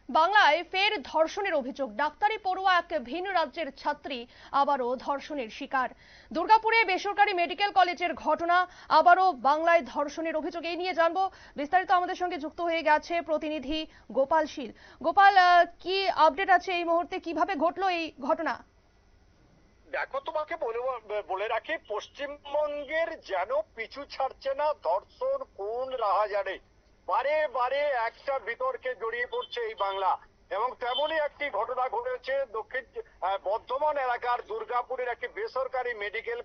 বাংলায় ফের ধর্ষণের অভিযোগ। ডাক্তারি পড়ুয়া এক ভিন রাজ্যের ছাত্রী আবারও ধর্ষণের শিকার। দুর্গাপুরে বেসরকারি মেডিকেল কলেজের ঘটনা, আবারও বাংলায় ধর্ষণের অভিযোগ। এই নিয়ে জানবো বিস্তারিত। আমাদের সঙ্গে যুক্ত হয়ে গেছে প্রতিনিধি গোপাল শীল। গোপাল, কি আপডেট আছে এই মুহূর্তে? কিভাবে ঘটলো এই ঘটনা? দেখো, তোমাকে বলে রাখি, পশ্চিমবঙ্গের যেন পিছু ছাড়ছে না ধর্ষণ, খুন, রাহাজানি। বারে বারে একটা বিতর্কে জড়িয়ে পড়ছে এই বাংলা। এবং তেমনই একটি ঘটনা ঘটেছে দক্ষিণ বর্ধমান এলাকার দুর্গাপুরের একটি বেসরকারি মেডিকেল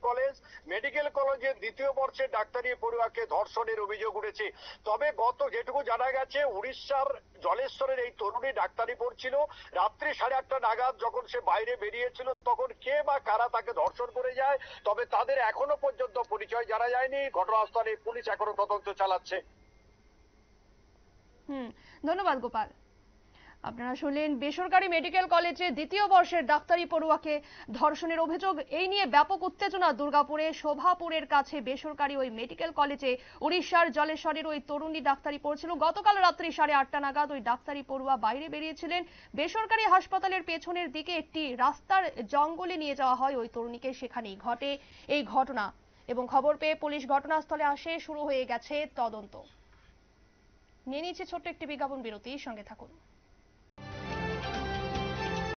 কলেজের দ্বিতীয় বর্ষের ডাক্তারি পড়ুয়াকে ধর্ষণের অভিযোগ উঠেছে। তবে গত যেটুকু জানা গেছে, উড়িষ্যার জলেশ্বরের এই তরুণী ডাক্তারি পড়ছিল। রাত্রি 8:30 নাগাদ যখন সে বাইরে বেরিয়েছিল, তখন কে বা কারা তাকে ধর্ষণ করে যায়। তবে তাদের এখনো পর্যন্ত পরিচয় জানা যায়নি। ঘটনাস্থলে পুলিশ এখনো তদন্ত চালাচ্ছে। ধন্যবাদ গোপাল। আপনারা শুনলেন বেসরকারি মেডিকেল কলেজে দ্বিতীয় বর্ষের ডাক্তারি পড়ুয়াকে ধর্ষণের অভিযোগ। এই নিয়ে ব্যাপক উত্তেজনা দুর্গাপুরে শোভাপুরের কাছে বেসরকারি ওই মেডিকেল কলেজে উড়িষ্যার জলেশ্বরের ওই তরুণী ডাক্তারি পড়ছিল। গতকাল রাত্রি 8:30 নাগাদ ওই ডাক্তারি পড়ুয়া বাইরে বেরিয়েছিলেন। বেসরকারি হাসপাতালের পেছনের দিকে একটি রাস্তার জঙ্গলে নিয়ে যাওয়া হয় ওই তরুণীকে। সেখানেই ঘটে এই ঘটনা এবং খবর পেয়ে পুলিশ ঘটনাস্থলে আসে। শুরু হয়ে গেছে তদন্ত। নিয়ে নিচ্ছে ছোট্ট একটি বিজ্ঞাপন বিরতি, সঙ্গে থাকুন।